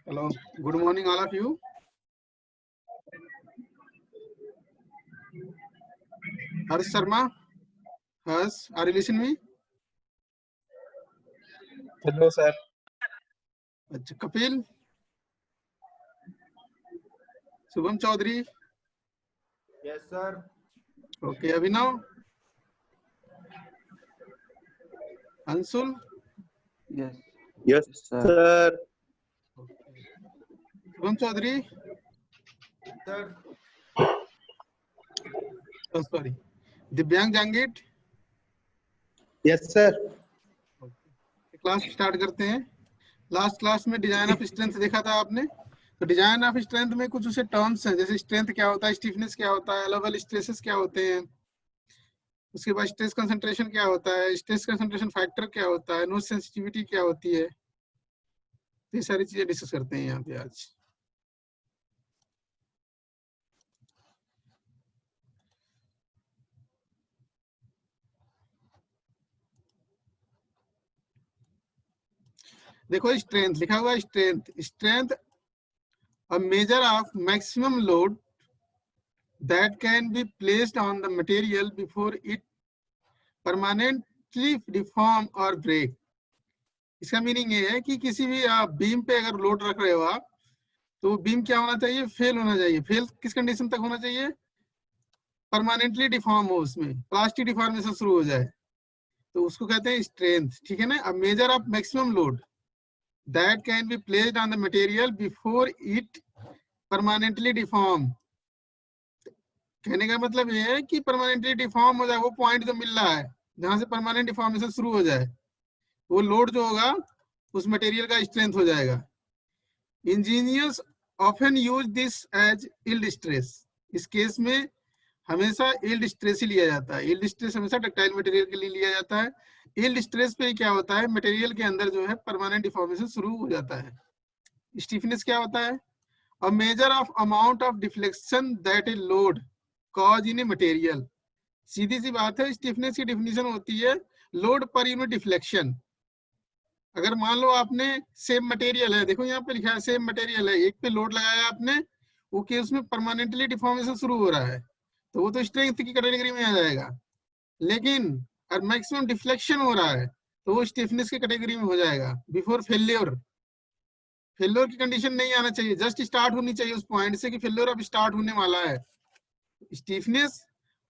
Hello, good morning, all of you. Harsh Sharma, Harsh, are you listening me? Hello, sir. Kapil, Shubham Chaudhary. Yes, sir. Okay, Abhinav, Ansul. Yes. Yes, sir. Okay. Shubham Chaudhary. Sir. Oh, sorry. दिव्यांग जांगीट. Yes, sir. Class start करते हैं. Last class में design of strength देखा था आपने. तो design of strength में कुछ उसे टर्म्स हैं, जैसे स्ट्रेंथ क्या होता है, स्टिफनेस क्या होता है, अलाउबल स्ट्रेसेस क्या होते हैं, उसके बाद स्ट्रेस कंसंट्रेशन क्या होता है, स्ट्रेस कंसंट्रेशन फैक्टर क्या होता है, नोच सेंसिटिविटी क्या होती है. ये सारी चीजें डिस्कस करते हैं यहाँ पे आज. देखो स्ट्रेंथ लिखा हुआ है. Strength a measure of maximum load that can be placed on the material before it permanently deform or break. इसका मीनिंग ये है कि किसी भी आप बीम पे अगर लोड रख रहे हो आप, तो बीम क्या होना चाहिए, फेल होना चाहिए. फेल किस कंडीशन तक होना चाहिए, परमानेंटली डिफॉर्म हो, उसमें प्लास्टिक डिफॉर्मेशन शुरू हो जाए, तो उसको कहते हैं स्ट्रेंथ. ठीक है ना. अ measure of maximum load that can be placed on the material before it permanently deform. कहने का मतलब ये है कि परमानेंटली डिफॉर्म हो जाए, वो पॉइंट जो मिल रहा है जहां से परमानेंट डिफॉर्मेशन शुरू हो जाए, वो लोड जो होगा उस मटेरियल का स्ट्रेंथ हो जाएगा. Engineers often use this as yield stress. इस केस में हमेशा यील्ड स्ट्रेस ही लिया जाता है. यील्ड स्ट्रेस हमेशा डक्टाइल मटेरियल के लिए लिया जाता है. यील्ड स्ट्रेस पे क्या होता है, मटेरियल के अंदर जो है परमानेंट डिफॉर्मेशन शुरू हो जाता है. स्टिफनेस क्या होता है, a measure of amount of deflection that a load cause in a material. सीधी सी बात है, स्टिफनेस की डेफिनेशन होती है लोड पर यूनिट डिफ्लेक्शन. अगर मान लो आपने सेम मटेरियल है, देखो यहाँ पे लिखा है सेम मटेरियल है, एक पे लोड लगाया आपने, वो केस में परमानेंटली डिफॉर्मेशन शुरू हो रहा है, तो वो तो स्ट्रेंथ की कैटेगरी में आ जाएगा. लेकिन अगर मैक्सिमम डिफ्लेक्शन हो रहा है तो वो स्टिफनेस की कैटेगरी में हो जाएगा. बिफोर फेल्योर, फेल्योर की कंडीशन नहीं आना चाहिए, जस्ट स्टार्ट होनी चाहिए उस पॉइंट से कि फेल्योर अब स्टार्ट होने वाला है. स्टिफनेस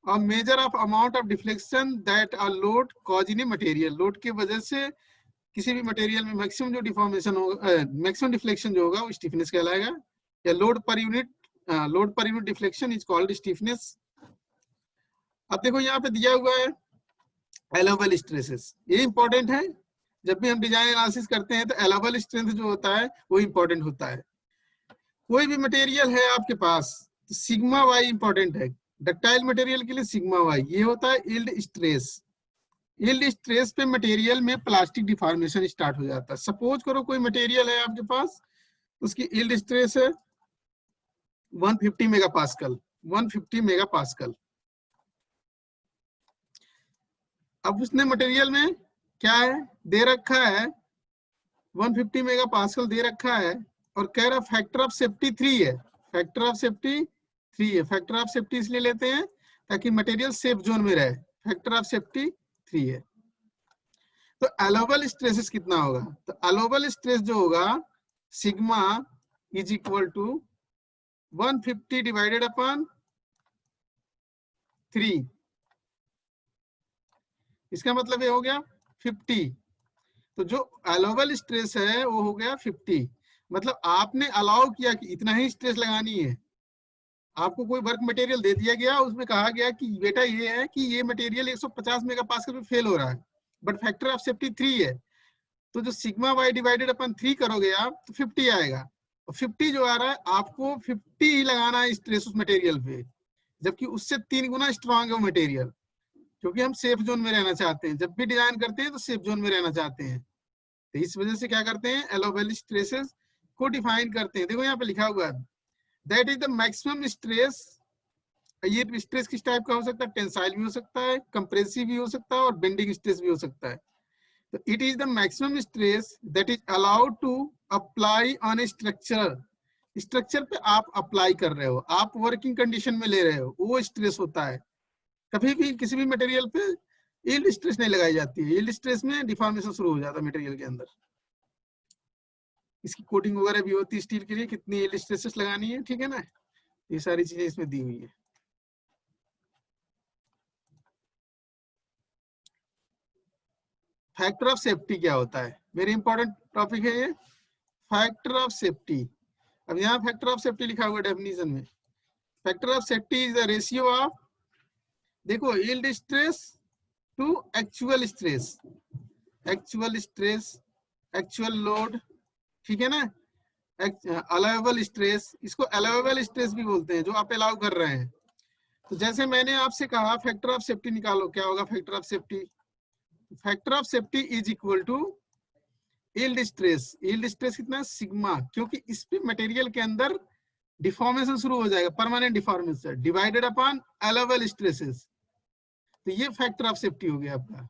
और measure of amount of deflection that are load cause in a material. Load की वजह से किसी भी मटेरियल में मैक्सिमम जो डिफॉर्मेशन होगा, मैक्सिमम डिफ्लेक्शन जो होगा वो स्टिफनेस कहलाएगा. या load per unit deflection is called stiffness. अब देखो यहाँ पे दिया हुआ है अलाउबल स्ट्रेसेस. ये इंपॉर्टेंट है, जब भी हम डिजाइन एनालिसिस करते हैं तो अलाउबल स्ट्रेंथ जो होता है वो इंपॉर्टेंट होता है. कोई भी मटेरियल है आपके पास तो सिग्मा वाई इंपॉर्टेंट है. डक्टाइल मटेरियल के लिए सिग्मा वाई ये होता है यील्ड स्ट्रेस. यील्ड स्ट्रेस पे मटेरियल में प्लास्टिक डिफॉर्मेशन स्टार्ट हो जाता है. सपोज करो कोई मटेरियल है आपके पास, उसकी यील्ड स्ट्रेस है 150 मेगापास्कल. 150 मेगापास्कल. अब उसने मटेरियल में क्या है दे रखा है, 150 मेगापास्कल दे रखा है, और कह रहा फैक्टर ऑफ सेफ्टी 3 है. फैक्टर ऑफ सेफ्टी 3 है. फैक्टर ऑफ सेफ्टी इसलिए लेते हैं ताकि मटेरियल सेफ जोन में रहे. फैक्टर ऑफ सेफ्टी 3 है. तो अलाउबल स्ट्रेसेस कितना होगा, तो अलाउबल स्ट्रेस जो होगा sigma is equal to 150 divided upon 3. इसका मतलब ये हो गया 50. तो जो अलाउबल स्ट्रेस है वो हो गया 50. मतलब आपने अलाउ किया कि इतना ही स्ट्रेस लगानी है. आपको कोई वर्क मटेरियल दे दिया गया, उसमें कहा गया कि बेटा ये है कि ये मटेरियल 150 मेगापास्कल पे फेल हो रहा है, बट फैक्टर ऑफ सेफ्टी 3 है. तो जो सिग्मा वाई डिवाइडेड अपन 3 करोगे आप तो 50 आएगा. और 50 जो आ रहा है आपको 50 ही लगाना है स्ट्रेस उस मटेरियल पे, जबकि उससे 3 गुना स्ट्रांग है मटेरियल, क्योंकि हम सेफ जोन में रहना चाहते हैं. जब भी डिजाइन करते हैं तो सेफ जोन में रहना चाहते हैं. तो इस वजह से क्या करते हैं, अलाउबल स्ट्रेसेस को डिफाइन करते हैं. देखो यहाँ पे लिखा हुआ है that is the maximum stress. ये स्ट्रेस किस टाइप का हो सकता है, टेंसाइल भी हो सकता है, कंप्रेसिव भी हो सकता है, और बेंडिंग स्ट्रेस भी हो सकता है. तो it is the maximum stress that is allowed to apply on a structure पे आप अप्लाई कर रहे हो, आप वर्किंग कंडीशन में ले रहे हो, वो स्ट्रेस होता है। कभी भी किसी भी मटेरियल पे यील्ड स्ट्रेस नहीं लगाई जाती है। यील्ड स्ट्रेस में डिफॉर्मेशन शुरू हो जाता है मटेरियल के अंदर। इसकी कोटिंग वगैरह भी होती है स्टील के लिए, कितनी यील्ड स्ट्रेसेस लगानी है, ठीक है ना, ये सारी चीजें इसमें दी हुई है। फैक्टर ऑफ सेफ्टी क्या होता है, वेरी इंपॉर्टेंट टॉपिक है ये, फैक्टर ऑफ सेफ्टी। अब यहाँ फैक्टर ऑफ सेफ्टी लिखा हुआ डेफिनेशन में, factor of safety is the ratio of, देखो, yield stress to actual stress, actual load, ठीक है ना, अलाउएबल स्ट्रेस, इसको अलाउएबल स्ट्रेस भी बोलते हैं, जो आप अलाउ कर रहे हैं। तो जैसे मैंने आपसे कहा फैक्टर ऑफ सेफ्टी निकालो, क्या होगा factor of safety? Factor of safety is equal to yield stress. Yield stress कितना? सिग्मा, क्योंकि इस पे मटेरियल के अंदर डिफॉर्मेशन शुरू हो जाएगा, permanent deformation, divided upon allowable stresses. तो ये फैक्टर ऑफ सेफ्टी हो गया आपका।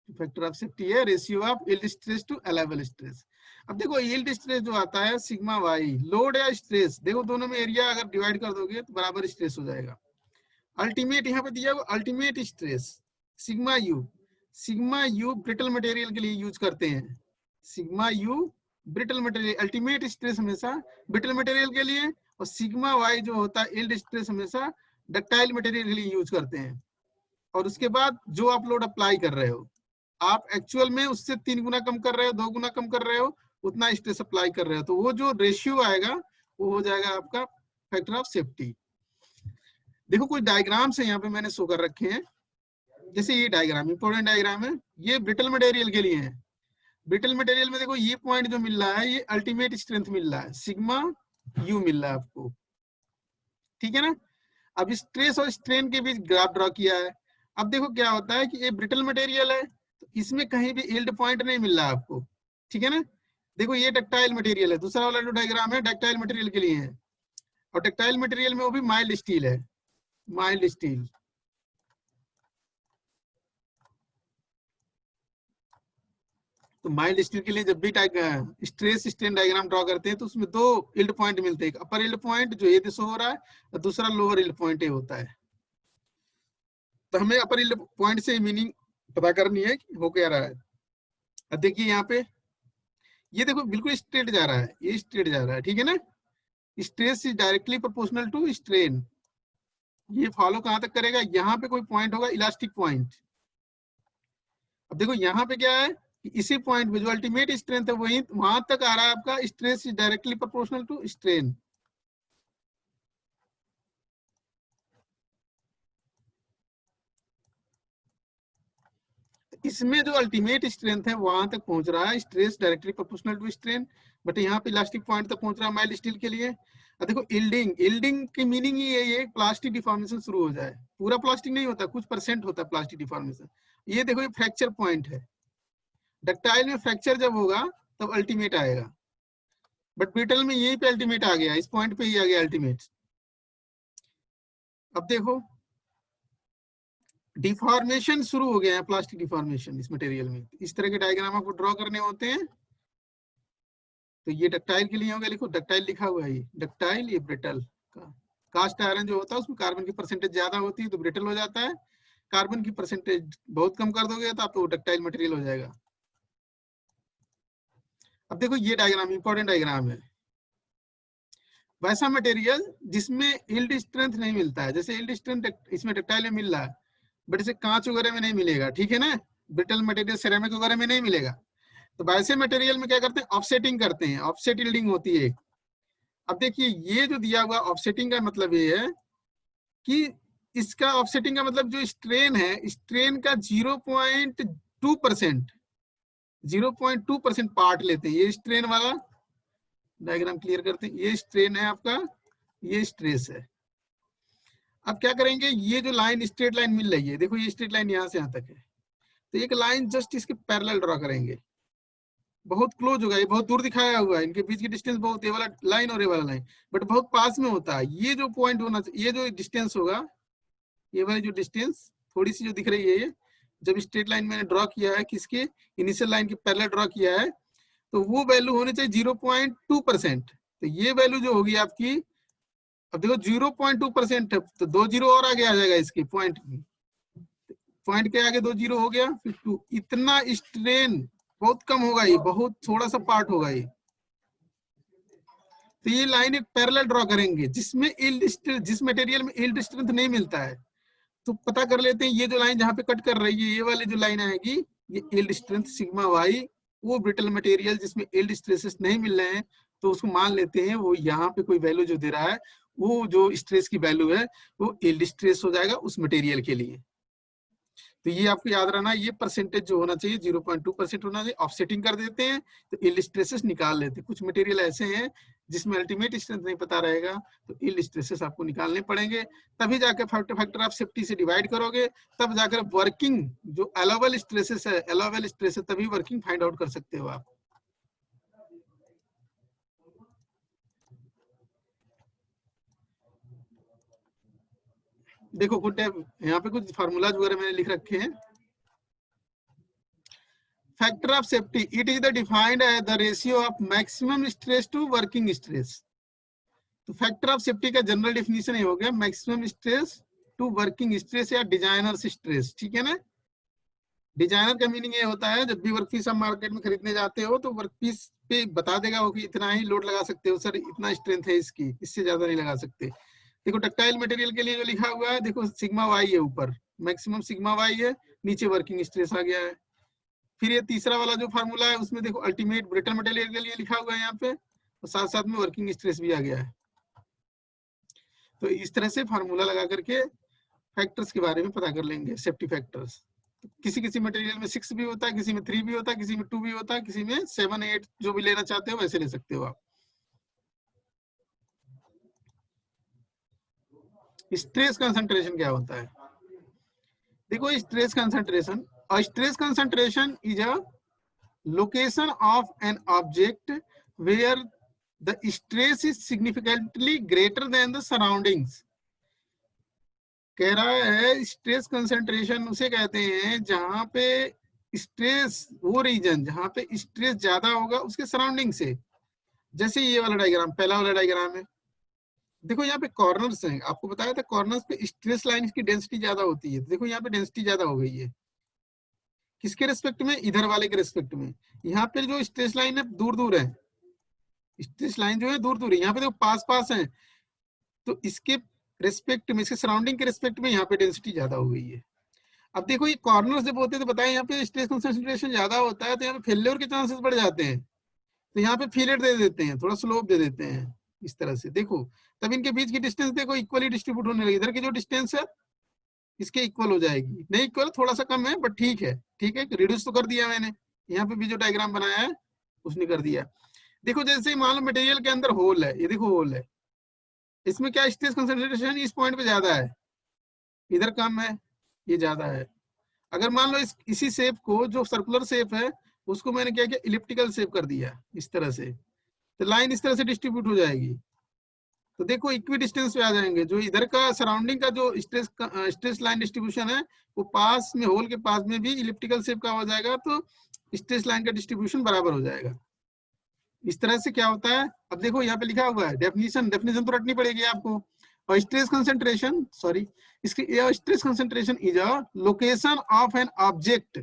फैक्टर ऑफ सेफ्टी है ratio of yield stress to allowable stress. अब देखो यील्ड स्ट्रेस जो आता है सिग्मा वाई, लोड या स्ट्रेस, देखो दोनों में एरिया अगर डिवाइड कर दोगे तो बराबर स्ट्रेस हो जाएगा। अल्टीमेट यहाँ पे दिया हुआ ultimate stress sigma you, sigma you brittle material के लिए यूज करते हैं, sigma you brittle material, ultimate stress हमेशा ब्रिटल मटेरियल के लिए, और सिग्मा वाई जो होता है यील्ड स्ट्रेस हमेशा डक्टाइल मटेरियल के लिए यूज करते हैं। और उसके बाद जो आप लोड अप्लाई कर रहे हो, आप एक्चुअल में उससे 3 गुना कम कर रहे हो, 2 गुना कम कर रहे हो, उतना स्ट्रेस अप्लाई कर रहे हो, तो वो जो रेशियो आएगा वो हो जाएगा आपका फैक्टर ऑफ सेफ्टी। देखो कुछ डायग्राम से यहाँ पे मैंने शो कर रखे हैं, जैसे ये डायग्राम इंपॉर्टेंट डायग्राम है, ये ब्रिटल मटेरियल के लिए है। ब्रिटल मटेरियल में देखो ये पॉइंट जो मिल रहा है ये अल्टीमेट स्ट्रेंथ मिल रहा है, सिग्मा यू मिल रहा है आपको, ठीक है ना। अब स्ट्रेस और स्ट्रेन के बीच ग्राफ ड्रॉ किया है। अब देखो क्या होता है कि ये ब्रिटल मटेरियल है, तो इसमें कहीं भी यील्ड पॉइंट नहीं मिल रहा है आपको, ठीक है ना। देखो ये डक्टाइल मटेरियल है, दूसरा वाला जो डायग्राम है डक्टाइल मटेरियल के लिए है, और डक्टाइल मटेरियल में वो भी माइल्ड स्टील है, माइल्ड स्टील। तो माइल्ड स्टील के लिए जब भी स्ट्रेस स्ट्रेन डायग्राम ड्रॉ करते हैं तो उसमें 2 यील्ड पॉइंट मिलते हैं, एक अपर यील्ड पॉइंट जो ये शो हो रहा है, और दूसरा लोअर यील्ड पॉइंट ये होता है। तो हमें अपर यील्ड पॉइंट से मीनिंग पता करनी है कि हो क्या रहा है। अब देखिए यहाँ पे ये देखो बिल्कुल स्ट्रेट जा रहा है, ये स्ट्रेट जा रहा है, ठीक है ना। Stress is directly proportional to strain, ये फॉलो कहां तक करेगा, यहाँ पे कोई पॉइंट होगा इलास्टिक पॉइंट। अब देखो यहाँ पे क्या है कि इसी पॉइंट पे जो अल्टीमेट स्ट्रेंथ है वही वहां तक आ रहा है आपका, stress is directly proportional to strain. इसमें जो अल्टीमेट स्ट्रेंथ है वहां तक पहुंच रहा है, stress directly proportional to strain, but यहाँ पे इलास्टिक पॉइंट तक पहुंच रहा है माइल्ड स्टील के लिए। अब देखो यील्डिंग की मीनिंग ही है प्लास्टिक डिफॉर्मेशन शुरू हो जाए, पूरा प्लास्टिक नहीं होता, कुछ परसेंट होता है प्लास्टिक डिफॉर्मेशन। ये देखो ये फ्रैक्चर पॉइंट है, डक्टाइल में फ्रैक्चर जब होगा तब अल्टीमेट आएगा, बट ब्रिटल में यहीं पे अल्टीमेट आ गया, इस पॉइंट पे ही आ गया अल्टीमेट। अब देखो डिफॉर्मेशन शुरू हो गया है, प्लास्टिक डिफॉर्मेशन इस मटेरियल में। इस तरह के डायग्राम आपको ड्रॉ करने होते हैं। तो ये डक्टाइल के लिए हो गया, लिखो डक्टाइल लिखा हुआ है, ये डक्टाइल, ये ब्रिटल का। कास्ट आयरन जो होता है उसमें कार्बन की परसेंटेज ज्यादा होती है तो ब्रिटल हो जाता है, कार्बन की परसेंटेज बहुत कम कर दोगे तो आपको डक्टाइल मटेरियल हो जाएगा। अब देखो ये डायग्राम इंपॉर्टेंट डायग्राम है, वैसा मटेरियल जिसमें यील्ड स्ट्रेंथ नहीं मिलता है, जैसे यील्ड स्ट्रेंथ इसमें डक्टाइल में मिल रहा है बट इसे कांच वगैरह में नहीं मिलेगा, ठीक है ना, ब्रिटल मटेरियल सिरेमिक वगैरह में नहीं मिलेगा। तो वैसे मटेरियल में क्या करते हैं, ऑफसेटिंग करते हैं, ऑफसेट यील्डिंग होती है। अब देखिए ये जो दिया हुआ ऑफसेटिंग का मतलब ये है कि इसका ऑफसेटिंग का मतलब जो स्ट्रेन है, स्ट्रेन का 0.2% पार्ट लेते हैं, ये स्ट्रेन वाला डायग्राम क्लियर करते हैं, ये स्ट्रेन है आपका, ये स्ट्रेस है। अब क्या करेंगे, ये जो लाइन स्ट्रेट लाइन मिल रही है, देखो ये स्ट्रेट लाइन यहाँ से यहाँ तक है, तो एक लाइन जस्ट इसके पैरेलल ड्रॉ करेंगे, बहुत क्लोज होगा, ये बहुत दूर दिखाया हुआ है, इनके बीच की डिस्टेंस बहुत, ये वाला लाइन और ये वाला लाइन बट बहुत पास में होता है। ये जो पॉइंट होना चाहिए, ये जो डिस्टेंस होगा, ये वाली जो डिस्टेंस थोड़ी सी जो दिख रही है, ये जब स्ट्रेट लाइन मैंने ड्रॉ किया है किसके इनिशियल लाइन के पैरेलल ड्रॉ किया है, तो वो वैल्यू होनी चाहिए 0.2%। तो ये वैल्यू जो होगी आपकी, अब देखो 0.2% है तो 2 जीरो और आगे आ जाएगा इसके पॉइंट के आगे 2 जीरो हो गया, फिर 2, इतना स्ट्रेन बहुत कम होगा, ये बहुत थोड़ा सा पार्ट होगा ये। तो ये लाइन एक पैरेलल ड्रॉ करेंगे जिसमें जिस मटेरियल में यील्ड स्ट्रेंथ नहीं मिलता है, तो पता कर लेते हैं ये जो लाइन जहाँ पे कट कर रही है, ये वाली जो लाइन आएगी ये यील्ड स्ट्रेंथ सिग्मा वाई, वो ब्रिटल मटेरियल जिसमें यील्ड स्ट्रेसेस नहीं मिल रहे हैं, तो उसको मान लेते हैं वो यहाँ पे कोई वैल्यू जो दे रहा है वो जो स्ट्रेस की वैल्यू है वो यील्ड स्ट्रेस हो जाएगा उस मटेरियल के लिए। तो ये आपको याद रहना, ये परसेंटेज जो होना चाहिए 0.2% होना चाहिए। ऑफसेटिंग कर देते हैं तो यील्ड स्ट्रेसेस निकाल लेते हैं। कुछ मटेरियल ऐसे हैं जिसमें अल्टीमेट स्ट्रेंथ नहीं पता रहेगा, तो यील्ड स्ट्रेसेस आपको निकालने पड़ेंगे, तभी जाकर फैक्टर ऑफ सेफ्टी से डिवाइड करोगे, तब जाकर वर्किंग जो अलाउबल स्ट्रेसेस है, अलाउबल स्ट्रेस है, तभी वर्किंग फाइंड आउट कर सकते हो आप। देखो कुछ यहाँ पे कुछ फार्मूलाज वगैरह मैंने लिख रखे हैं। Factor of safety, it is the defined as the ratio of maximum stress to working stress. तो फैक्टर ऑफ सेफ्टी का जनरल डेफिनेशन ये हो गया maximum stress to working stress या डिजाइनर स्ट्रेस, ठीक है ना। डिजाइनर का मीनिंग ये होता है जब भी वर्कपीस आप मार्केट में खरीदने जाते हो तो वर्कपीस पे बता देगा वो कि इतना ही लोड लगा सकते हो सर, इतना स्ट्रेंथ है इसकी, इससे ज्यादा नहीं लगा सकते। देखो डक्टाइल मटेरियल के लिए जो लिखा हुआ है, देखो सिग्मा वाई है, ऊपर मैक्सिमम सिग्मा वाई है, नीचे वर्किंग स्ट्रेस आ गया है। फिर ये तीसरा वाला जो फार्मूला है उसमें देखो अल्टीमेट ब्रिटल मटेरियल के लिए लिखा हुआ है यहाँ पे, और साथ साथ में वर्किंग स्ट्रेस भी आ गया है। तो इस तरह से फार्मूला लगा करके फैक्टर्स के बारे में पता कर लेंगे, सेफ्टी फैक्टर्स। किसी किसी मटेरियल में 6 भी होता है, किसी में 3 भी होता है, किसी में 2 भी होता है, किसी में 7, 8 जो भी लेना चाहते हो वैसे ले सकते हो आप। स्ट्रेस कंसंट्रेशन क्या होता है? देखो stress concentration is a location of an object where the stress is significantly greater than the surroundings. कह रहा है स्ट्रेस कंसंट्रेशन उसे कहते हैं जहां पे स्ट्रेस, वो रीजन जहां पे स्ट्रेस ज्यादा होगा उसके सराउंडिंग से। जैसे ये वाला डायग्राम, पहला वाला डायग्राम है, देखो यहाँ पे कॉर्नर्स हैं, आपको बताया था कॉर्नर्स पे स्ट्रेस लाइन की डेंसिटी ज्यादा होती है। देखो यहाँ पे डेंसिटी ज्यादा हो गई है, किसके रेस्पेक्ट में? इधर वाले के रेस्पेक्ट में। यहाँ पे जो स्ट्रेस लाइन है दूर दूर है, स्ट्रेस लाइन जो है दूर दूर है, यहाँ पे देखो पास पास है, तो इसके रेस्पेक्ट में, इसके सराउंडिंग के रेस्पेक्ट में यहाँ पे डेंसिटी ज्यादा हो गई है। अब देखो ये कॉर्नर जब होते हैं तो बताया यहाँ पे स्ट्रेस कंसंट्रेशन ज्यादा होता है, तो यहाँ पे फेल्योर के चांसेस बढ़ जाते हैं, तो यहाँ पे फीलेट दे देते हैं, थोड़ा स्लोप दे देते हैं इस तरह से। देखो तब इनके बीच की डिस्टेंस देखो इक्वली डिस्ट्रीब्यूट होने लगी, इधर की जो डिस्टेंस है इसके इक्वल हो जाएगी, नहीं इक्वल थोड़ा सा कम है बट ठीक है, ठीक है, रिड्यूस तो कर दिया मैंने। यहाँ पे भी जो डायग्राम बनाया है उसने कर दिया। देखो जैसे मान लो मटेरियल के अंदर होल है, ये देखो होल है, इसमें क्या स्ट्रेस कंसंट्रेशन इस पॉइंट पे ज्यादा है, इधर कम है, ये ज्यादा है। अगर मान लो इसी शेप को, जो सर्कुलर शेप है उसको मैंने क्या किया, इलिप्टिकल शेप कर दिया इस तरह से, तो लाइन इस तरह से डिस्ट्रीब्यूट हो जाएगी। तो देखो इक्वी डिस्टेंस पे आ जाएंगे, जो इधर का सराउंडिंग का जो स्ट्रेस लाइन डिस्ट्रीब्यूशन है वो पास में, होल के पास में भी इलिप्टिकल शेप का हो जाएगा, तो स्ट्रेस लाइन का डिस्ट्रीब्यूशन बराबर हो जाएगा। इस तरह से क्या होता है, अब देखो यहाँ पे लिखा हुआ है डेफिनेशन तो रटनी पड़ेगी आपको। और स्ट्रेस कंसंट्रेशन, सॉरी, इसकी stress concentration is a location of an object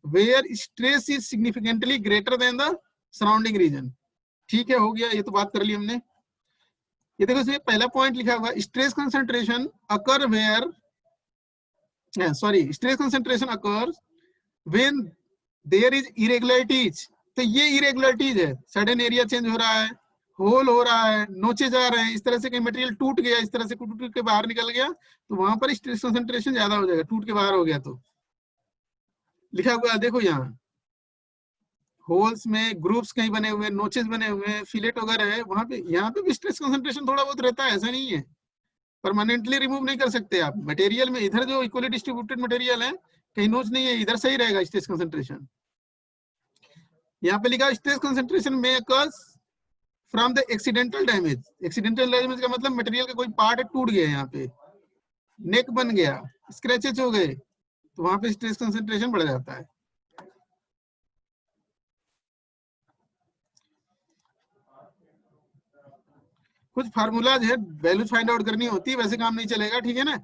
where stress is significantly greater than the surrounding region. ठीक है, हो गया, ये तो बात कर ली हमने। ये देखो इसमें पहला पॉइंट लिखा हुआ है stress concentration occur where, stress concentration occurs when there is irregularities. तो ये इरेगुलरिटीज है, सडन एरिया चेंज हो रहा है, होल हो रहा है, नोचे जा रहे हैं, इस तरह से कहीं मटेरियल टूट गया, इस तरह से टूट के बाहर निकल गया, तो वहां पर स्ट्रेस कंसंट्रेशन ज्यादा हो जाएगा, टूट के बाहर हो गया तो। लिखा हुआ है देखो यहाँ होल्स में ग्रुप्स कहीं बने हुए हैं, नोचेस बने हुए हैं, फिलेट वगैरह है, वहां पे, यहाँ पे भी स्ट्रेस कंसंट्रेशन थोड़ा बहुत रहता है, ऐसा नहीं है, परमानेंटली रिमूव नहीं कर सकते आप मटेरियल में। इधर जो इक्वली डिस्ट्रीब्यूटेड मटेरियल है, कहीं नोच नहीं है, इधर सही रहेगा स्ट्रेस कंसंट्रेशन। यहाँ पे लिखा स्ट्रेस कंसंट्रेशन में occurs from the accidental damage. Accidental damage का मतलब मटेरियल का कोई पार्ट टूट गया, यहाँ पे नेक बन गया, स्क्रैचेज हो गए, तो वहां पे स्ट्रेस कंसंट्रेशन बढ़ जाता है। कुछ फार्मूलाज है, वैल्यूज फाइंड आउट करनी होती है, वैसे काम नहीं चलेगा, ठीक है ना।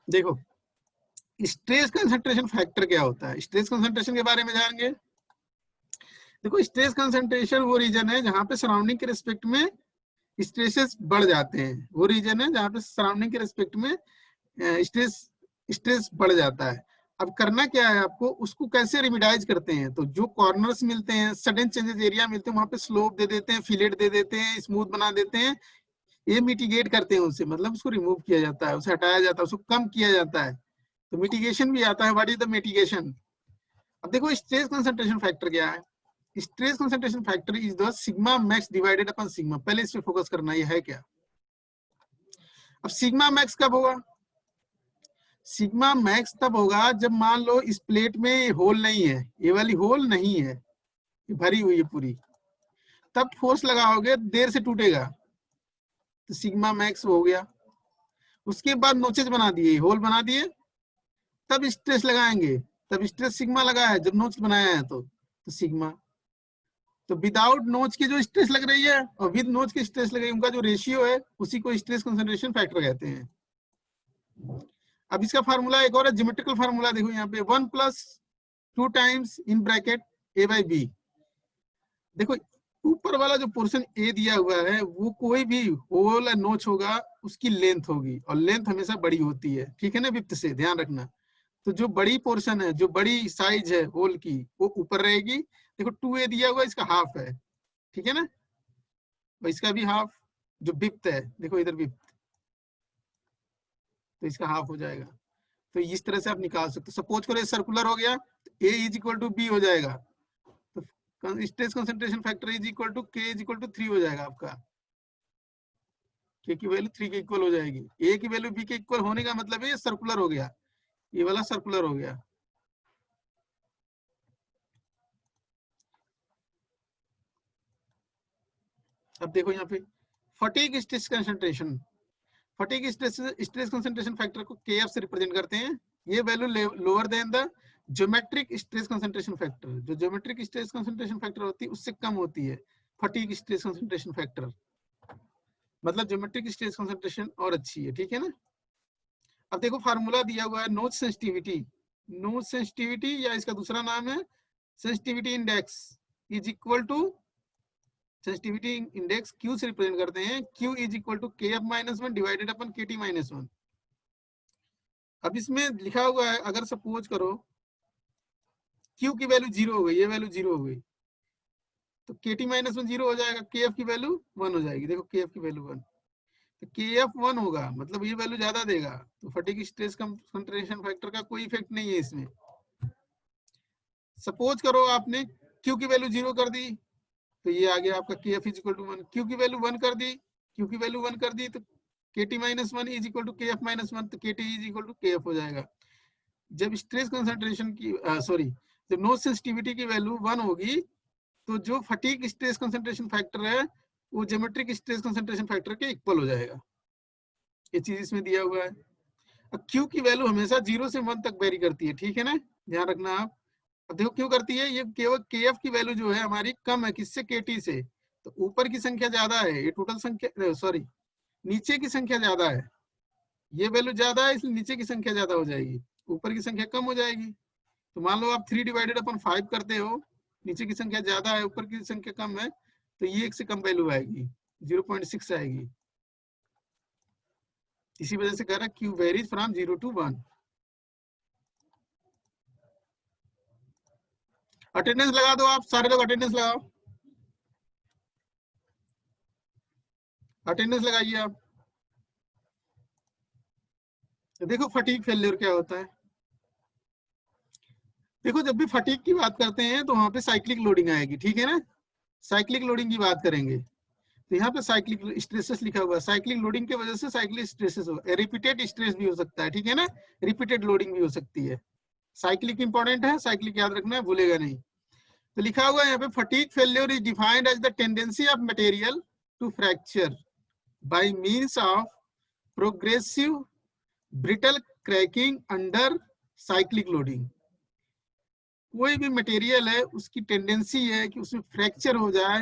देखो स्ट्रेस कंसंट्रेशन फैक्टर क्या होता है, स्ट्रेस कंसंट्रेशन के बारे में जानेंगे। देखो स्ट्रेस कंसंट्रेशन वो रीजन है जहां पे सराउंडिंग के रिस्पेक्ट में स्ट्रेसेस बढ़ जाते हैं, वो रीजन है जहां पे सराउंडिंग के रिस्पेक्ट में स्ट्रेस बढ़ जाता है। अब करना क्या है आपको, उसको कैसे रिमिडाइज करते हैं, तो जो कॉर्नर्स मिलते हैं, सडन चेंजेस एरिया मिलते हैं, वहां पे स्लोप दे देते हैं, फिलेट दे देते हैं, स्मूथ बना देते हैं, ये मिटिगेट करते हैं उससे, मतलब उसको रिमूव किया जाता है, उसे हटाया जाता है, उसको कम किया जाता है, तो मिटिगेशन भी आता है। What is the mitigation? अब देखो स्ट्रेस कंसंट्रेशन फैक्टर क्या है, stress concentration factor is the sigma max divided upon sigma. पहले इस पे फोकस करना, ये है क्या। अब सिग्मा मैक्स कब होगा, सिग्मा मैक्स तब होगा जब मान लो इस प्लेट में ये होल नहीं है, ये वाली होल नहीं है, ये भरी हुई है पूरी, तब फोर्स लगाओगे देर से टूटेगा, तो सिग्मा मैक्स हो गया। उसके बाद नोचेज बना दिए, होल बना दिए, तब स्ट्रेस लगाएंगे, तब स्ट्रेस सिग्मा लगा है, जब नोच बनाया है तो सिग्मा। तो विदाउट नोच की जो स्ट्रेस लग रही है और विद नोच की स्ट्रेस लग रही है, उनका जो रेशियो है उसी को स्ट्रेस कंसंट्रेशन फैक्टर कहते हैं। अब इसका फार्मूला एक और है, ज्योमेट्रिकल फार्मूला देखो यहाँ पे 1 + 2 टाइम्स इन ब्रैकेट a/b। देखो ऊपर वाला जो पोर्शन ए दिया हुआ है वो कोई भी होल या नोच होगा उसकी लेंथ होगी, और लेंथ हमेशा बड़ी होती है, ठीक है ना, विड्थ से, ध्यान रखना। तो जो बड़ी पोर्शन है, जो बड़ी साइज है होल की, वो ऊपर रहेगी। देखो 2a दिया हुआ, इसका हाफ है, ठीक है ना, और इसका भी हाफ, जो विड्थ है देखो इधर विड्थ, तो इसका हाफ हो जाएगा। तो इस तरह से आप निकाल सकते हो। सपोज करो ये सर्कुलर हो गया, तो a = b हो जाएगा, तो स्ट्रेस कंसंट्रेशन फैक्टर k 3 हो जाएगा आपका, k की वैल्यू 3 के इक्वल हो जाएगी। a की वैल्यू b के इक्वल होने का मतलब है ये सर्कुलर हो गया, ये वाला सर्कुलर हो गया। अब देखो यहाँ पे fatigue stress concentration, fatigue stress concentration factor को kf से रिप्रेजेंट करते हैं। ये value lower than the geometric stress concentration factor, जो ज्योमेट्रिक स्ट्रेस कंसंट्रेशन फैक्टर होती है उससे कम होती है फटीग स्ट्रेस कंसंट्रेशन फैक्टर, मतलब ज्योमेट्रिक स्ट्रेस कंसंट्रेशन और अच्छी है, ठीक है ना। अब देखो फार्मूला दिया हुआ है नोच सेंसिटिविटी, नोच सेंसिटिविटी या इसका दूसरा नाम है sensitivity index is equal to, sensitivity index Q से रिप्रेजेंट करते हैं, Q = kf-1 डिवाइडेड अपन kt-1। अब इसमें लिखा हुआ है, अगर सपोज करो Q की वैल्यू 0 हो गई, ये वैल्यू 0 हो गई, तो kt-1 0 हो जाएगा, kf की वैल्यू 1 हो जाएगी। देखो kf की वैल्यू 1, तो kf 1 होगा, मतलब ये वैल्यू ज्यादा देगा, तो फटीग स्ट्रेस कंसंट्रेशन फैक्टर का कोई इफेक्ट नहीं है इसमें। सपोज करो आपने Q की वैल्यू 0 कर दी, तो ये आ गया आपका kf = 1, Q की वैल्यू 1 कर दी, Q की वैल्यू 1 कर दी, तो kt-1 = kf-1, तो kt = kf हो जाएगा। जब स्ट्रेस कंसंट्रेशन की सॉरी जब नो सेंसिटिविटी की वैल्यू 1 होगी, तो जो फटीग स्ट्रेस कंसंट्रेशन फैक्टर है वो ज्योमेट्रिक स्ट्रेस कंसंट्रेशन फैक्टर के इक्वल हो जाएगा। ये चीज इसमें दिया हुआ है। अब Q की वैल्यू हमेशा 0 से 1 तक वेरी करती है, ठीक है ना, ध्यान रखना आप। अब देखो क्यों करती है, ये केवल kf की वैल्यू जो है हमारी कम है, किससे, kt से, तो ऊपर की संख्या ज्यादा है, ये टोटल संख्या सॉरी नीचे की संख्या ज्यादा है, ये वैल्यू ज्यादा है इसलिए नीचे की संख्या ज्यादा हो जाएगी, ऊपर की संख्या कम हो जाएगी। तो मान लो आप 3/5 करते हो, नीचे की संख्या ज्यादा है ऊपर की संख्या कम है, तो ये 1 से कम वैल्यू आएगी, 0.6 आएगी। इसी वजह से कह रहा है Q varies from 0 to 1। Attendance लगा दो आप, सारे लोग अटेंडेंस लगाओ, अटेंडेंस लगाइए आप। तो देखो फटीग फेल्योर क्या होता है। देखो जब भी फटीग की बात करते हैं तो वहां पे साइक्लिक लोडिंग आएगी, ठीक है ना, साइक्लिक लोडिंग की बात करेंगे। तो यहाँ पे साइक्लिक स्ट्रेसेस लिखा हुआ है, साइक्लिक लोडिंग की वजह से साइक्लिक स्ट्रेसेस हो, रिपीटेड स्ट्रेस भी हो सकता है, ठीक है ना, रिपीटेड लोडिंग भी हो सकती है। साइक्लिक इंपॉर्टेंट है, साइक्लिक याद रखना है, भूलेगा नहीं। तो लिखा हुआ है यहाँ पे fatigue failure is defined as the tendency of material to fracture by means of progressive brittle cracking under cyclic loading. कोई भी मटेरियल है उसकी टेंडेंसी है कि उसमें फ्रैक्चर हो जाए,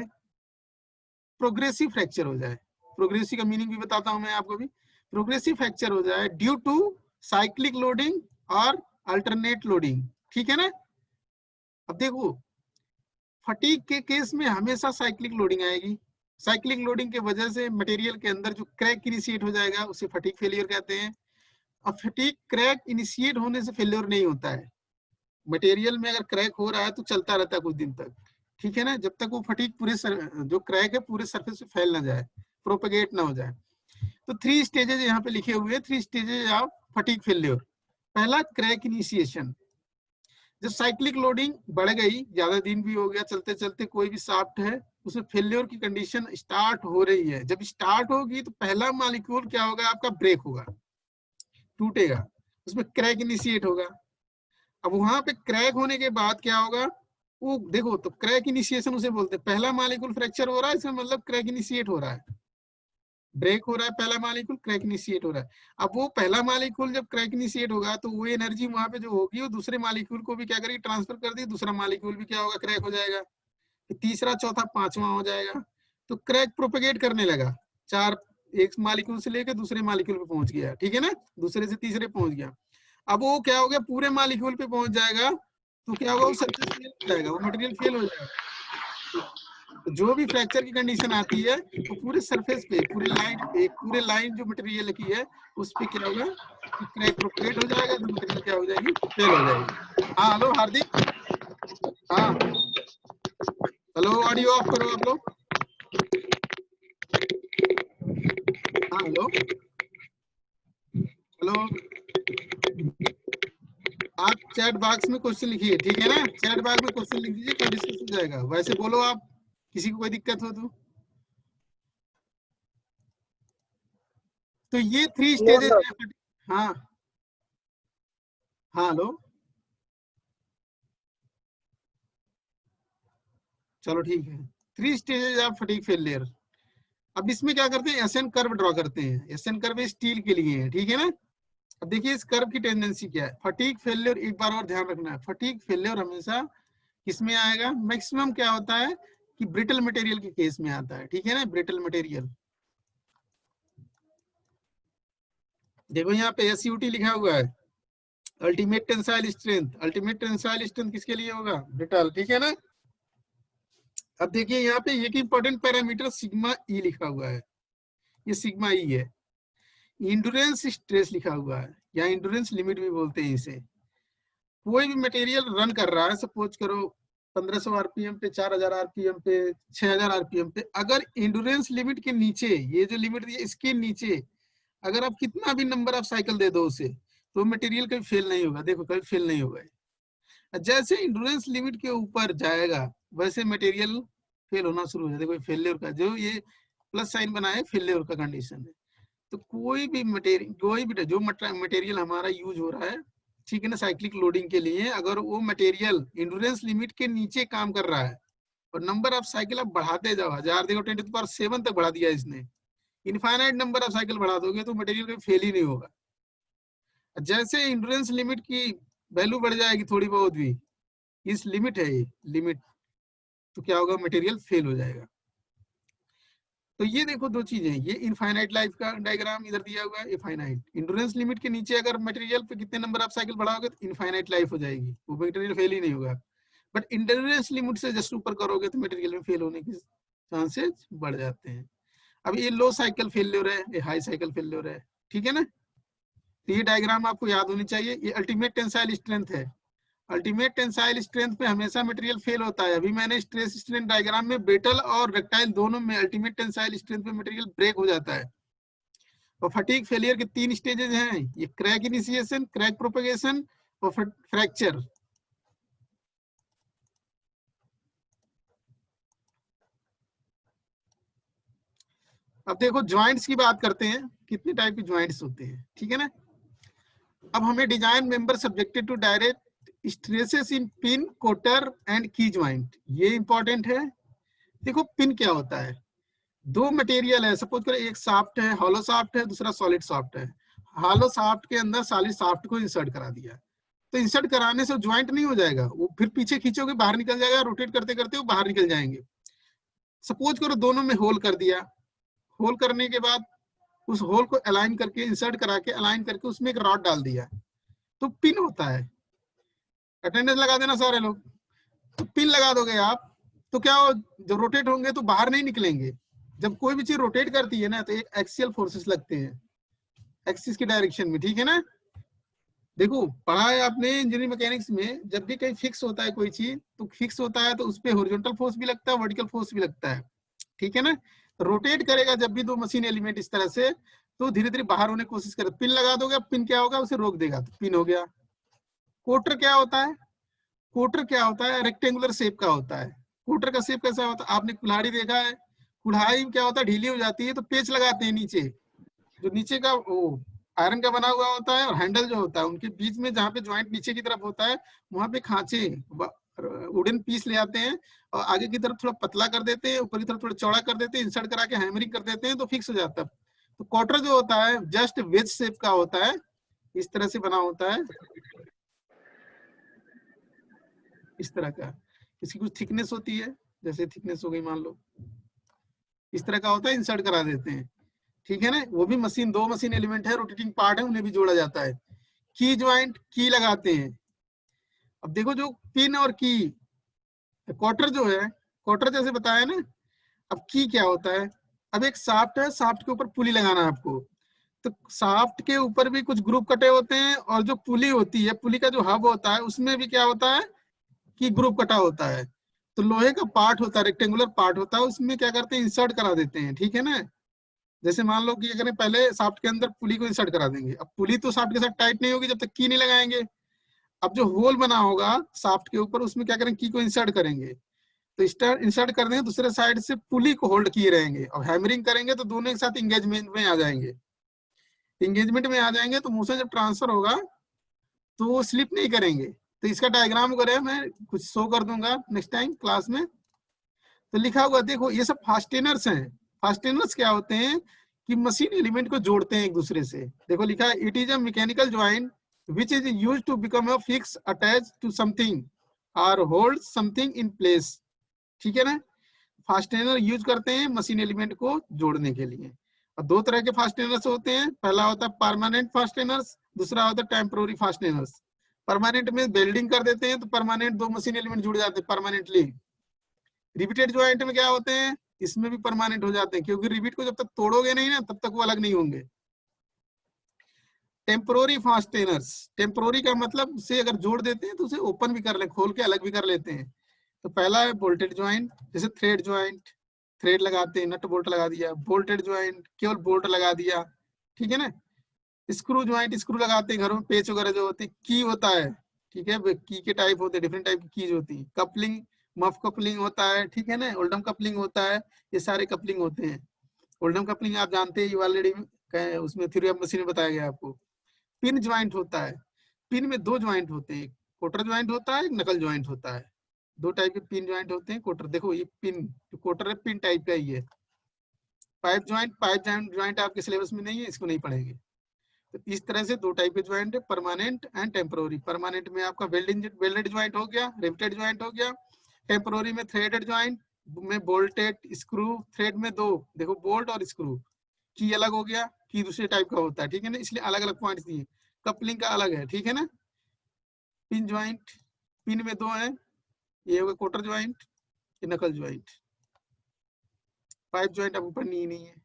प्रोग्रेसिव फ्रैक्चर हो जाए। प्रोग्रेसिव का मीनिंग भी बताता हूं मैं आपको भी। प्रोग्रेसिव फ्रैक्चर हो जाए ड्यू टू साइक्लिक लोडिंग और अल्टरनेट लोडिंग, ठीक है ना। अब देखो फटीग के केस में हमेशा साइक्लिक लोडिंग आएगी। साइक्लिक लोडिंग के वजह से मटेरियल के अंदर जो क्रैक इनिशिएट हो जाएगा उसे फटीग फेलियर कहते हैं। अब फटीग क्रैक इनिशिएट होने से फेलियर नहीं होता है। मटेरियल में अगर क्रैक हो रहा है तो चलता रहता है कुछ दिन तक, ठीक है ना, जब तक वो फटीग पूरे जो क्रैक है पूरे सरफेस पे फैल ना जाए, प्रोपेगेट ना हो जाए। तो 3 स्टेजेस यहाँ पे लिखे हुए हैं, 3 स्टेजेस ऑफ फटीग फेलियर। पहला क्रैक इनिशिएशन, जब साइक्लिक लोडिंग बढ़ गई, ज्यादा दिन भी हो गया, चलते चलते कोई भी शाफ्ट है उसमें फेलियर की कंडीशन स्टार्ट हो रही है। जब स्टार्ट होगी तो पहला मॉलिक्यूल क्या होगा, आपका ब्रेक होगा, टूटेगा, उसमें क्रैक इनिशिएट होगा। अब वहां पे क्रैक होने के बाद क्या होगा, वो देखो तो क्रैक इनिशिएशन उसे बोलते हैं। पहला मॉलिक्यूल फ्रैक्चर हो रहा है, इसमें मतलब क्रैक इनिशिएट हो रहा है, ब्रेक हो रहा है पहला मॉलिक्यूल, क्रैक इनिशिएट हो रहा है। अब वो पहला मॉलिक्यूल जब क्रैक इनिशिएट होगा तो वो एनर्जी वहां पे जो होगी वो दूसरे मॉलिक्यूल को भी क्या करेगी, ट्रांसफर कर दी, दूसरा मॉलिक्यूल भी क्या होगा, क्रैक हो जाएगा, तीसरा चौथा पांचवा हो जाएगा। तो क्रैक प्रोपेगेट करने लगा, चार एक मॉलिक्यूल से लेकर दूसरे मॉलिक्यूल पे पहुंच गया, ठीक है ना, दूसरे से तीसरे पहुंच गया। अब वो क्या हो गया, पूरे मॉलिक्यूल पे पहुंच जाएगा तो क्या होगा, वो सरफेस फेल हो जाएगा, वो मटेरियल फेल हो जाएगा। तो जो भी फ्रैक्चर की कंडीशन आती है वो पूरे सरफेस पे, पूरे लाइन जो मटेरियल की है उस पे क्या होगा, क्रैक प्रोपेगेट हो जाएगा, तो मटेरियल क्या हो जाएगी, फेल हो जाएगी। हाँ हेलो हार्दिक, हाँ हेलो, ऑडियो ऑफ करो आप लोग। हाँ हेलो हेलो, आप चैट बॉक्स में क्वेश्चन लिखिए, ठीक है ना, चैट बॉक्स में क्वेश्चन लिख दीजिए, कोई डिस्कस हो जाएगा। वैसे बोलो आप, किसी को कोई दिक्कत हो तो ये 3 स्टेजेस है। हाँ हाँ हेलो, चलो ठीक है। 3 स्टेजेस ऑफ फटीग फेलियर। अब इसमें क्या करते हैं, एसएन कर्व ड्रॉ करते हैं। एसएन कर्व स्टील के लिए है, ठीक है ना। अब देखिए इस कर्व की टेंडेंसी क्या है, फटीग फेलियर, एक बार और ध्यान रखना है, फटीग फेलियर हमेशा किसमें आएगा, मैक्सिमम क्या होता है कि ब्रिटल मटेरियल के केस में आता है, ठीक है ना, ब्रिटल मटेरियल। देखो यहाँ पे एसयूटी लिखा हुआ है, ultimate tensile strength. Ultimate tensile strength किसके लिए होगा, ब्रिटल, ठीक है ना। अब देखिए यहाँ पे एक इंपॉर्टेंट पैरामीटर सिग्मा ई लिखा हुआ है, ये सिग्मा ई है। इंड्योरेंस स्ट्रेस लिखा हुआ है, या इंड्योरेंस लिमिट भी बोलते हैं इसे। कोई भी मटेरियल रन कर रहा है, सपोज करो 1500 आरपीएम पे, 4000 आरपीएम पे, 6000 आरपीएम पे, अगर इंड्योरेंस लिमिट के नीचे, ये जो लिमिट दी है इसके नीचे अगर आप कितना भी नंबर ऑफ साइकिल दे दो उसे, तो मटेरियल कभी फेल नहीं होगा। देखो कभी फेल नहीं होगा। जैसे इंड्योरेंस लिमिट के ऊपर जाएगा वैसे मटेरियल फेल होना शुरू हो जाता है। कोई फेलियर का जो ये प्लस साइन बना है, फेलियर का कंडीशन है। तो कोई भी जो मटेरियल हमारा यूज हो रहा है, ठीक है ना, साइक्लिक लोडिंग के लिए, अगर वो मटेरियल इंड्योरेंस लिमिट के नीचे काम कर रहा है और नंबर ऑफ साइकिल आप बढ़ाते जाओ, 1000 देखो 10⁻7 तक बढ़ा दिया इसने, इनफाइनाइट नंबर ऑफ साइकिल बढ़ा दोगे तो मटेरियल कभी फेल ही नहीं होगा। जैसे इंड्योरेंस लिमिट की वैल्यू बढ़ जाएगी थोड़ी बहुत भी, इस लिमिट है ये लिमिट, तो क्या होगा, मटेरियल फेल हो जाएगा। तो ये देखो दो चीजें, ये इनफाइनाइट लाइफ का डायग्राम इधर दिया हुआ है, इनफाइनाइट इंड्योरेंस लिमिट के नीचे अगर मटेरियल पे कितने नंबर ऑफ साइकिल बढ़ाओगे तो इनफाइनाइट लाइफ हो जाएगी, वो मटेरियल फेल ही नहीं होगा। बट इंड्योरेंस लिमिट से जस्ट ऊपर करोगे तो मटेरियल में फेल होने के चांसेस बढ़ जाते हैं। अब ये लो साइकिल फेल्योर है, ये हाई साइकिल फेल्योर है, ठीक है ना। तो ये डायग्राम आपको याद होनी चाहिए। ये अल्टीमेट टेंसाइल स्ट्रेंथ है, अल्टीमेट टेंसाइल स्ट्रेंथ पे हमेशा मटेरियल फेल होता है। अभी मैंने स्ट्रेस स्ट्रेन डायग्राम में ब्रिटल और डक्टाइल दोनों में अल्टीमेट टेंसाइल स्ट्रेंथ पे मटेरियल ब्रेक हो जाता है। और फटीग फेलियर के 3 स्टेजेस हैं, ये क्रैक इनिशिएशन, क्रैक प्रोपेगेशन और फ्रैक्चर। अब देखो ज्वाइंट्स की बात करते हैं, कितने टाइप के ज्वाइंट्स होते हैं, ठीक है ना। अब हमें design member subjected to direct stresses in pin, cotter and key joint, ये इंपॉर्टेंट है। देखो पिन क्या होता है, दो मटेरियल है, सपोज करो एक सॉफ्ट है, हॉलो सॉफ्ट है, दूसरा सॉलिड सॉफ्ट है। हालो शाफ्ट के अंदर सॉलिड शाफ्ट को इंसर्ट करा दिया, तो इंसर्ट कराने से ज्वाइंट नहीं हो जाएगा, वो फिर पीछे खींचोगे बाहर निकल जाएगा, रोटेट करते करते वो बाहर निकल जाएंगे। सपोज करो दोनों में होल कर दिया, होल करने के बाद उस होल को अलाइन करके इंसर्ट करा के अलाइन करके उसमें एक रॉड डाल दिया, तो पिन होता है। अटेंडेंस लगा देना सारे लोग। तो पिन लगा दोगे आप तो क्या हो, जब रोटेट होंगे तो बाहर नहीं निकलेंगे। जब कोई भी चीज रोटेट करती है ना तो एक एक्सियल फोर्सेस लगते हैं एक्सिस की डायरेक्शन में, ठीक है ना। देखो पढ़ा है आपने इंजीनियरिंग मैकेनिक्स में, जब भी कहीं फिक्स होता है कोई चीज तो फिक्स होता है तो उस पर हॉरिजॉन्टल फोर्स भी लगता है, वर्टिकल फोर्स भी लगता है, ठीक है ना। रोटेट करेगा जब भी दो मशीन एलिमेंट इस तरह से, तो धीरे धीरे बाहर होने की कोशिश करे, पिन लगा दोगे, पिन क्या होगा उसे रोक देगा, तो पिन हो गया। कोटर क्या होता है, कोटर क्या होता है, रेक्टेंगुलर शेप का होता है। कोटर का शेप कैसा होता है, आपने कुल्हाड़ी देखा है, कुल्हाड़ी क्या होता है, ढीली हो जाती है तो पेच लगाते हैं नीचे, जो नीचे का वो आयरन का बना हुआ होता है, और हैंडल जो होता है उनके बीच में जहाँ पे ज्वाइंट नीचे की तरफ होता है वहां पे खांचे वुडन पीस ले आते हैं और आगे की तरफ थोड़ा पतला कर देते हैं, ऊपर की तरफ थोड़ा चौड़ा कर देते हैं, इंसर्ट करा के हैमरिंग कर देते हैं तो फिक्स हो जाता है। तो क्वार्टर जो होता है जस्ट वेज शेप का होता है, इस तरह से बना होता है, इस तरह का। इसकी कुछ थिकनेस होती है, जैसे थिकनेस हो गई मान लो, इस तरह का होता है, इंसर्ट करा देते हैं, ठीक है ना। वो भी मशीन, दो मशीन एलिमेंट है, रोटेटिंग पार्ट है, उन्हें भी जोड़ा जाता है। की ज्वाइंट, की लगाते हैं। अब देखो जो पिन और की, क्वार्टर जो है, क्वार्टर जैसे बताया ना। अब की क्या होता है, अब एक शाफ्ट है, शाफ्ट के ऊपर पुली लगाना है आपको, तो शाफ्ट के ऊपर भी कुछ ग्रुप कटे होते हैं, और जो पुली होती है, पुली का जो हब होता है उसमें भी क्या होता है कि ग्रुप कटा होता है। तो लोहे का पार्ट होता है, रेक्टेंगुलर पार्ट होता है, उसमें क्या करते हैं, इंसर्ट करा देते हैं, ठीक है ना। जैसे मान लो कि अगर पहले शाफ्ट के अंदर पुली को इंसर्ट करा देंगे, अब पुली तो शाफ्ट के साथ टाइट नहीं होगी जब तक की नहीं लगाएंगे। अब जो होल बना होगा शाफ्ट के ऊपर, उसमें क्या करेंगे, की को इंसर्ट करेंगे, तो इंसर्ट कर देंगे, दूसरे साइड से पुली को होल्ड किए रहेंगे और हैमरिंग करेंगे तो दोनों एक साथ इंगेजमेंट में आ जाएंगे। इंगेजमेंट में आ जाएंगे तो मोशन जब ट्रांसफर होगा तो वो स्लिप नहीं करेंगे। तो इसका डायग्राम वगैरह मैं कुछ शो कर दूंगा नेक्स्ट टाइम क्लास में। तो लिखा हुआ देखो, ये सब फास्टेनर्स हैं। फास्टेनर्स क्या होते हैं कि मशीन एलिमेंट को जोड़ते हैं एक दूसरे से। देखो लिखा है, it is a mechanical joint which is used to become a fix attached to something or hold something in place, ठीक है ना। फास्टेनर यूज करते हैं मशीन एलिमेंट को जोड़ने के लिए। और दो तरह के फास्टेनर्स होते हैं, पहला होता है परमानेंट फास्टेनर्स, दूसरा होता है टेम्पोररी फास्टेनर्स। परमानेंट में वेल्डिंग कर देते हैं तो परमानेंट दो मशीन एलिमेंट जुड़ जाते हैं परमानेंटली। रिपीटेड ज्वाइंट में क्या होते हैं, इसमें भी परमानेंट हो जाते हैं, क्योंकि रिपीट को जब तक तोड़ोगे नहीं ना तब तक वो अलग नहीं होंगे। टेम्पोररी फास्टेनर्स, टेम्पोररी का मतलब उसे अगर जोड़ देते हैं तो उसे ओपन भी कर ले, खोल के अलग भी कर लेते हैं। तो पहला है बोल्टेड ज्वाइंट, जैसे थ्रेड ज्वाइंट, थ्रेड लगाते हैं, नट बोल्ट लगा दिया। बोल्टेड ज्वाइंट केवल बोल्ट लगा दिया, ठीक है ना। स्क्रू ज्वाइंट, स्क्रू लगाते हैं घरों में, पेच वगैरह जो होते हैं। की होता है, ठीक है, की के टाइप होते हैं, डिफरेंट टाइप की कीज होती है। कपलिंग, मफ कपलिंग होता है, ठीक है ना। ओल्डम कपलिंग होता है, ये सारे कपलिंग होते हैं। ओल्डम कपलिंग आप जानते हैं, ऑलरेडी उसमें थ्योरी ऑफ मशीन में बताया गया आपको। पिन ज्वाइंट होता है, पिन में दो ज्वाइंट होते हैं, कोटर ज्वाइंट होता है, एक नकल ज्वाइंट होता है। दो टाइप के पिन ज्वाइंट होते हैं। कोटर देखो ये पिन, जो कोटर है पिन टाइप का ही है। पाइप ज्वाइंट, पाइप ज्वाइंट आपके सिलेबस में नहीं है, इसको नहीं पढ़ेंगे। तो इस तरह से दो टाइप के ज्वाइंट है, परमानेंट एंड टेम्पोररी। परमानेंट में आपका वेल्डेड ज्वाइंट हो गया, रिवेटेड ज्वाइंट हो गया। टेम्पोररी में थ्रेडेड ज्वाइंट में बोल्टेड, स्क्रू, थ्रेड में दो, देखो बोल्ट और स्क्रू। की अलग हो गया, की दूसरे टाइप का होता है, ठीक है ना, इसलिए अलग अलग पॉइंट्स दिए। कपलिंग का अलग है, ठीक है ना। पिन ज्वाइंट, पिन में दो है, ये होगा कोटर ज्वाइंट, ये नकल ज्वाइंट। पाइप ज्वाइंट अब ऊपर नहीं है।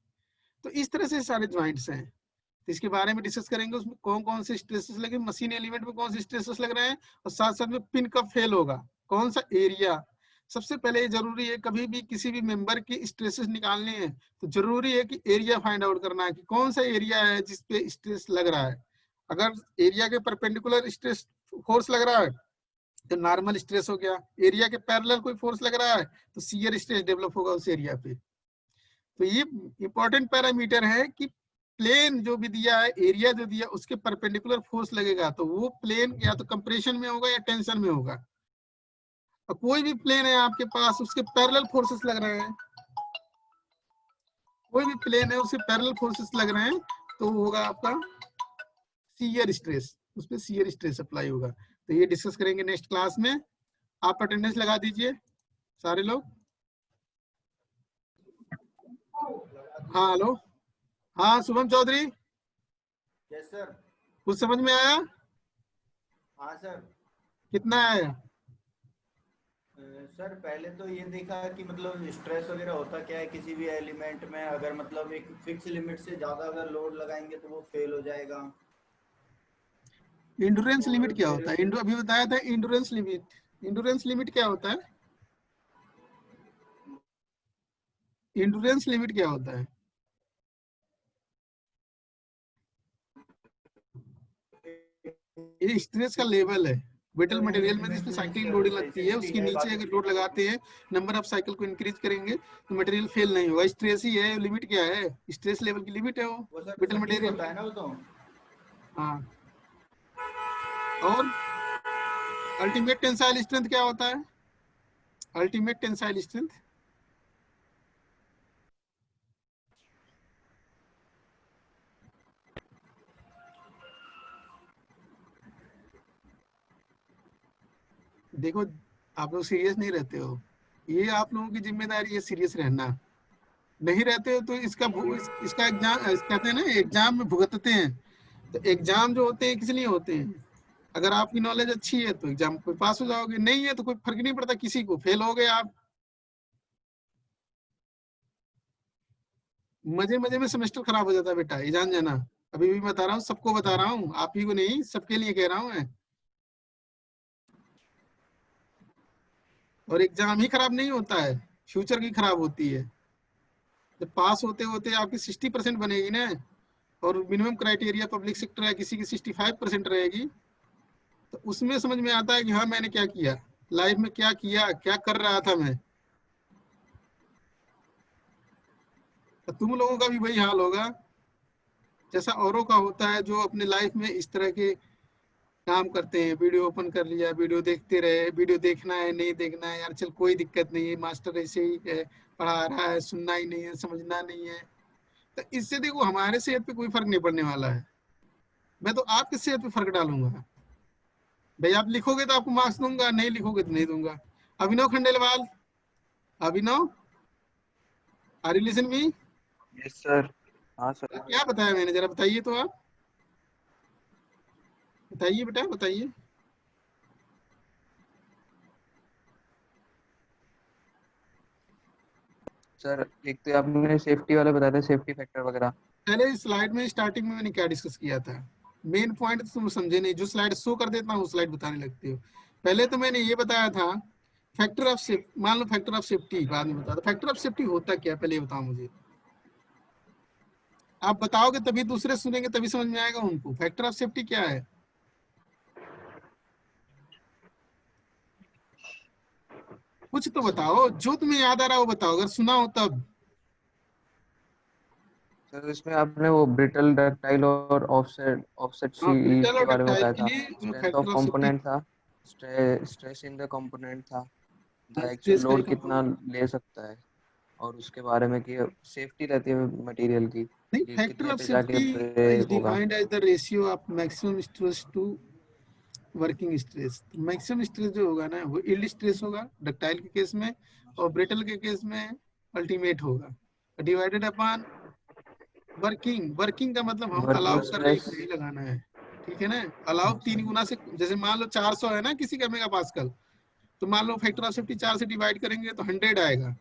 तो इस तरह से सारे ज्वाइंट्स हैं, तो इसके बारे में डिस्कस करेंगे। उसमें कौन कौन से स्ट्रेसेस लगे, मशीन एलिमेंट में कौन से स्ट्रेसेस लग रहे हैं, और साथ साथ में पिन कब फेल होगा, कौन सा एरिया। सबसे पहले ये जरूरी है, कभी भी किसी भी मेंबर की स्ट्रेसेस निकालने हैं तो जरूरी है कि एरिया फाइंड आउट करना है कि कौन सा एरिया है जिसपे स्ट्रेस लग रहा है। अगर एरिया के परपेंडिकुलर स्ट्रेस फोर्स लग रहा है तो नॉर्मल स्ट्रेस हो गया। एरिया के पैरेलल कोई फोर्स लग रहा है तो शियर स्ट्रेस डेवलप होगा उस एरिया पे। तो ये इंपॉर्टेंट पैरामीटर है कि प्लेन जो भी दिया है, एरिया जो दिया, उसके परपेंडिकुलर फोर्स लगेगा तो वो प्लेन या तो कंप्रेशन में होगा या टेंशन में होगा। और कोई भी प्लेन है आपके पास, उसके पैरेलल फोर्सेस लग रहे हैं, कोई भी प्लेन है उसके पैरेलल फोर्सेस लग रहे हैं तो वो होगा आपका शियर स्ट्रेस, उस पर शियर स्ट्रेस अप्लाई होगा। तो ये डिस्कस करेंगे नेक्स्ट क्लास में। आप अटेंडेंस लगा दीजिए सारे लोग। हाँ हेलो, हाँ शुभम चौधरी, यस सर। कुछ समझ में आया? हाँ सर। कितना आया? सर पहले तो ये देखा कि मतलब स्ट्रेस वगैरह होता क्या है किसी भी एलिमेंट में, अगर मतलब एक फिक्स लिमिट से ज़्यादा अगर लोड लगाएंगे तो वो फेल हो जाएगा। इंड्योरेंस और लिमिट क्या फिर होता है? अभी बताया था इंड्योरेंस लिमिट। इंड्योरेंस लिमिट क्या होता है? इंड्योरेंस लिमिट क्या होता है? ये स्ट्रेस का लेवल है ब्रिटल मटेरियल में, जिसपे साइक्लिक लोडिंग लगती है, उसके नीचे अगर लोड लगाते हैं, नंबर ऑफ साइकिल को इंक्रीज करेंगे तो मटेरियल फेल नहीं होगा। स्ट्रेस ही है, लिमिट क्या है? स्ट्रेस लेवल की लिमिट है वो सर ब्रिटल फटीग मटेरियल होता की। है ना वो तो। हाँ, और अल्टीमेट टेंसाइल स्ट्रेंथ क्या होता है? अल्टीमेट टेंसाइल स्ट्रेंथ देखो, आप लोग सीरियस नहीं रहते हो, ये आप लोगों की जिम्मेदारी है सीरियस रहना। नहीं रहते हो तो इसका एग्जाम कहते हैं ना, एग्जाम में भुगतते हैं। तो एग्जाम जो होते हैं किस लिए होते हैं? अगर आपकी नॉलेज अच्छी है तो एग्जाम को पास हो जाओगे, नहीं है तो कोई फर्क नहीं पड़ता किसी को, फेल हो गए आप। मजे मजे में सेमेस्टर खराब हो जाता है बेटा, ये जान जाना। अभी भी बता रहा हूँ, सबको बता रहा हूँ, आप ही को नहीं, सबके लिए कह रहा हूँ मैं। और एग्जाम ही खराब नहीं होता है, फ्यूचर की खराब होती है। जब पास होते होते आपकी 60% बनेगी ना, और मिनिमम क्राइटेरिया पब्लिक सेक्टर है, किसी की 65% रहेगी, तो उसमें समझ में आता है कि हाँ मैंने क्या किया लाइफ में, क्या किया, क्या कर रहा था मैं। तो तुम लोगों का भी वही हाल होगा जैसा औरों का होता है, जो अपने लाइफ में इस तरह के काम करते हैं। वीडियो ओपन कर लिया, वीडियो देखते रहे, वीडियो देखना है नहीं देखना है यार, चल कोई दिक्कत नहीं है, मास्टर ऐसे ही है, पढ़ा रहा है, सुनना ही नहीं है, समझना नहीं है। तो इससे देखो हमारे सेहत पे कोई फर्क नहीं पड़ने वाला है। मैं तो आपकी सेहत पे फर्क डालूंगा। भाई आप लिखोगे तो आपको मार्क्स दूंगा, नहीं लिखोगे तो नहीं दूंगा। Abhinav Khandelwal, Abhinav, are you listen me? Yes sir. हाँ सर। क्या बताया मैंने, जरा बताइए तो आप, बताइए बेटा बताइए। सर एक तो आपने सेफ्टी वाले बताया था, सेफ्टी फैक्टर वगैरह। पहले स्लाइड में स्टार्टिंग में मैंने क्या डिस्कस किया था? मेन पॉइंट तो तुम समझे नहीं, जो स्लाइड शो कर देता हूँ वो स्लाइड बताने लगते हो। पहले तो मैंने ये बताया था फैक्टर ऑफ सेफ्टी, मान लो फैक्टर ऑफ सेफ्टी बाद में बता दो। फैक्टर ऑफ सेफ्टी होता क्या, पहले ये बताओ मुझे। आप बताओगे तभी दूसरे सुनेंगे, तभी समझ में आएगा उनको फैक्टर ऑफ सेफ्टी क्या है। कुछ तो बताओ, जो तुम्हें याद आ रहा हो बताओ, अगर सुना हो तब। सर इसमें आपने वो ब्रिटल, डक्टाइल और ऑफसेट ऑफसेट हाँ, सी ब्रिटल के और बारे में डक्टाइल बताया के था। लिए strength of factor of safety, component था, स्ट्रेस इन द कंपोनेंट था, द एक्चुअल स्ट्रेस का लोड एक कितना कंपोनेंट। ले सकता है, और उसके बारे में कि सेफ्टी रहती है मटेरियल की नहीं, कि फैक्टर कितने ऑफ पे जाके सेफ्टी इज ब्रेक होगा। Defined as the ratio of maximum stress to working stress. Maximum stress जो होगा ना वो यील्ड स्ट्रेस होगा डक्टाइल के केस में, और ब्रिटल के केस में अल्टीमेट होगा, डिवाइडेड अपॉन वर्किंग। वर्किंग का मतलब हम वर्किंग अलाउ कर रहे हैं स्ट्रेस। कि नहीं लगाना है, ठीक है ना। अलाउ अच्छा। 3 गुना से, जैसे मान लो 400 है ना किसी का मेगा पास्कल, तो मान लो फैक्टर ऑफ सेफ्टी 4 से डिवाइड करेंगे तो 100 आएगा।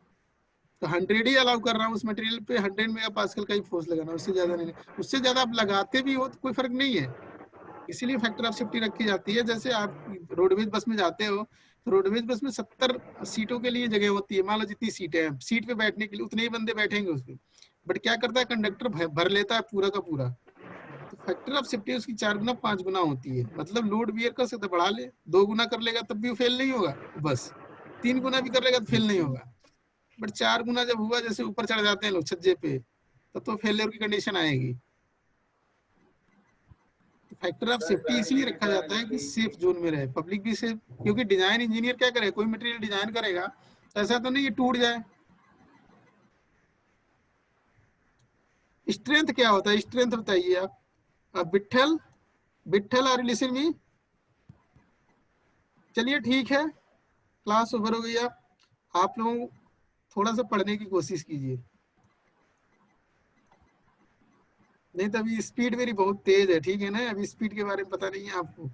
तो 100 ही अलाउ कर रहा हूँ उस मटेरियल पे, 100 मेगा पास्कल का ही फोर्स लगाना, उससे ज्यादा नहीं। उससे ज्यादा आप लगाते भी हो तो कोई फर्क नहीं है, इसीलिए फैक्टर ऑफ सेफ्टी रखी जाती है। जैसे आप रोडवेज बस में जाते हो तो रोडवेज बस में 70 सीटों के लिए जगह होती है, मान लो जितनी सीटें हैं, सीट पे बैठने के लिए उतने ही बंदे बैठेंगे उसमें। बट क्या करता है कंडक्टर, भर लेता है पूरा का पूरा। तो फैक्टर ऑफ सेफ्टी उसकी 4 गुना 5 गुना होती है, मतलब लोड बियर कर सकते, बढ़ा ले, 2 गुना कर लेगा तब भी वो फेल नहीं होगा, बस 3 गुना भी कर लेगा तो फेल नहीं होगा। बट 4 गुना जब हुआ, जैसे ऊपर चढ़ जाते हैं लोग छज्जे पे, तब तो फेलियर की कंडीशन आएगी। फैक्टर ऑफ सेफ्टी इसलिए रखा जाता है कि सेफ जोन में रहे, पब्लिक भी सेफ। क्योंकि डिजाइन इंजीनियर क्या करे, कोई मटेरियल डिजाइन करेगा तो ऐसा तो नहीं ये टूट जाए। स्ट्रेंथ क्या होता है, स्ट्रेंथ बताइए आप। अब Vitthal Vithal are listen me? चलिए ठीक है, क्लास ओवर हो गई। आप लोग थोड़ा सा पढ़ने की कोशिश कीजिए, नहीं तो अभी स्पीड मेरी बहुत तेज है, ठीक है ना? अभी स्पीड के बारे में पता नहीं है आपको।